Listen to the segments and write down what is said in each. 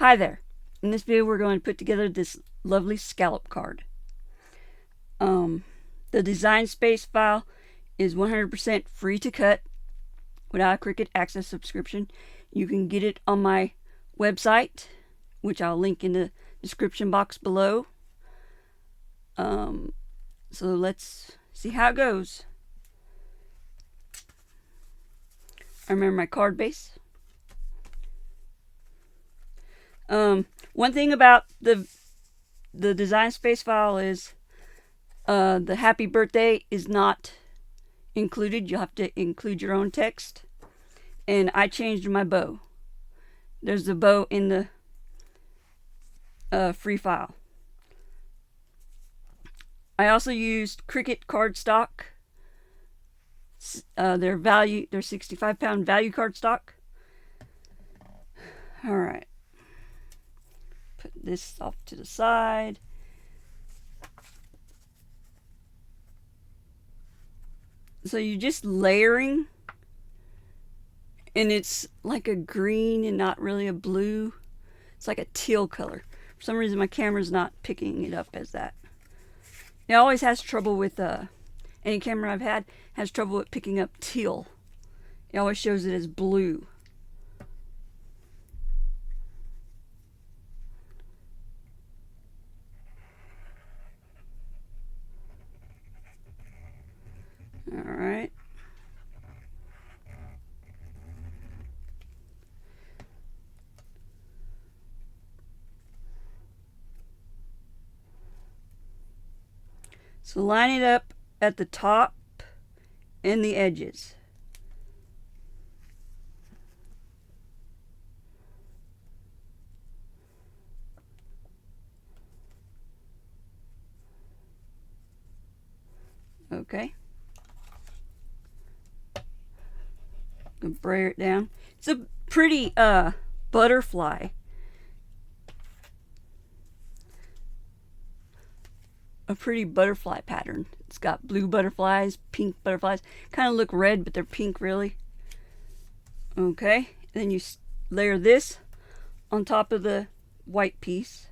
Hi there. In this video we're going to put together this lovely scallop card. The design space file is 100% free to cut without a Cricut Access subscription. You can get it on my website, which I'll link in the description box below. So let's see how it goes. I remember my card base. One thing about the design space file is the happy birthday is not included. You'll have to include your own text. And I changed my bow. There's the bow in the free file. I also used Cricut cardstock. Their 65-pound value cardstock. Alright. Put this off to the side. So you're just layering, and it's like a green and not really a blue. It's like a teal color. For some reason my camera's not picking it up as that. It always has trouble with any camera I've had has trouble with picking up teal. It always shows it as blue. Alright. So line it up at the top and the edges. Okay. Gonna brayer it down. It's a pretty butterfly. A pretty butterfly pattern. It's got blue butterflies, pink butterflies. Kind of look red, but they're pink really. Okay. Then you layer this on top of the white piece.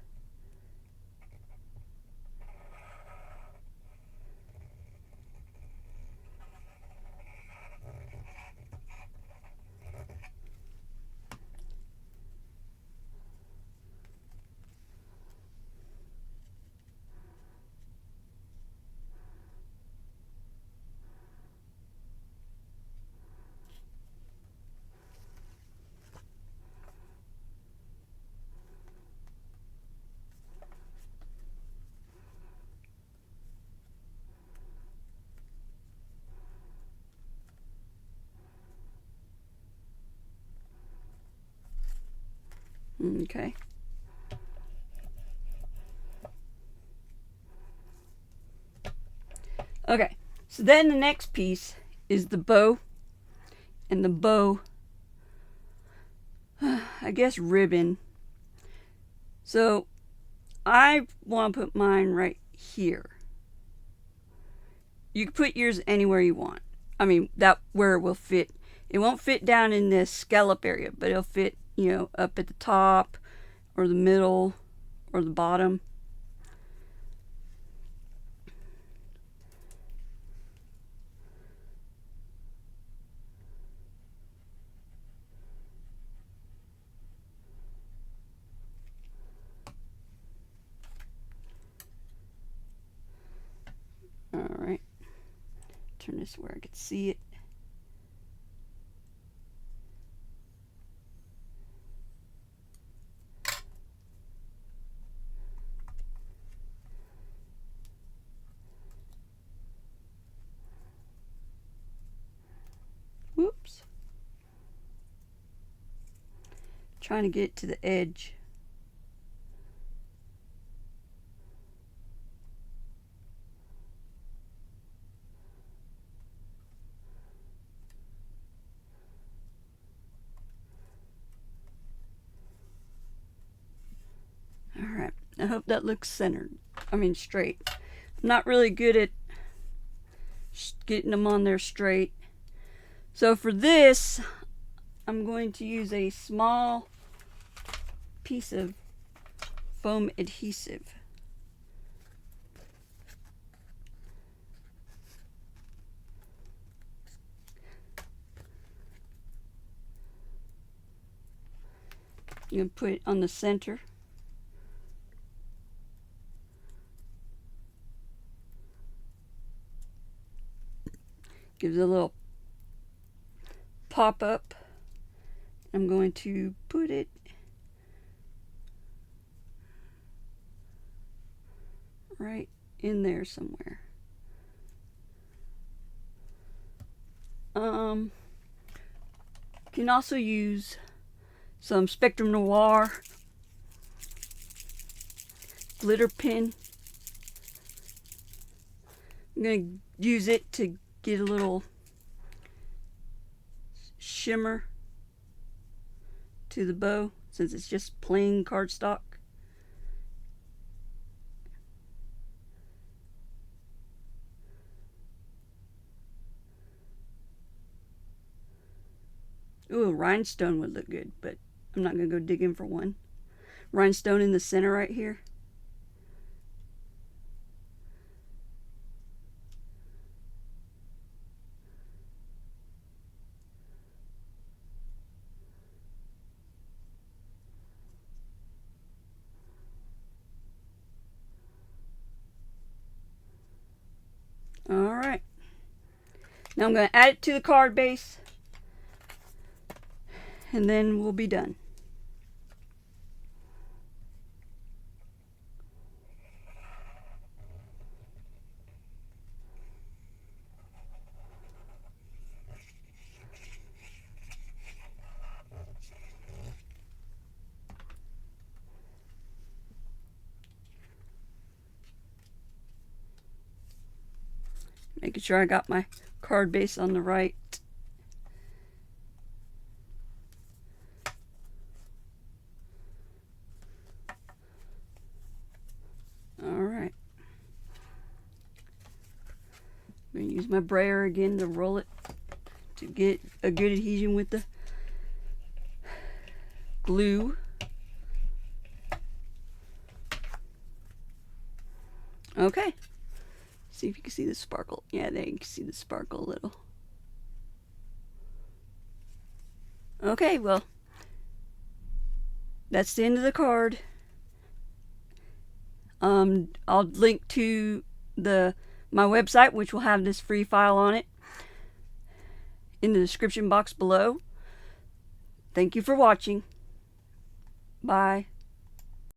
Okay. Okay, so then the next piece is the bow, and the bow, I guess ribbon. So I want to put mine right here. You can put yours anywhere you want. I mean, that where it will fit. It won't fit down in this scallop area, but it'll fit, you know, up at the top or the middle or the bottom. Alright. Turn this where I can see it. Whoops. Trying to get to the edge. Alright, I hope that looks centered. I mean straight. I'm not really good at getting them on there straight. So for this, I'm going to use a small piece of foam adhesive. You can put it on the center. Gives a little pop up. I'm going to put it right in there somewhere. You can also use some Spectrum Noir glitter pen. I'm going to use it to get a little shimmer to the bow, since it's just plain cardstock. Ooh, a rhinestone would look good, but I'm not going to go digging for one. Rhinestone in the center right here. Alright. Now I'm going to add it to the card base, and then we'll be done. Making sure I got my card base on the right. Alright. I'm going to use my brayer again to roll it to get a good adhesion with the glue. Okay. See if you can see the sparkle. Yeah, there you can see the sparkle a little. Okay, well, that's the end of the card. I'll link to my website, which will have this free file on it, in the description box below. Thank you for watching. Bye.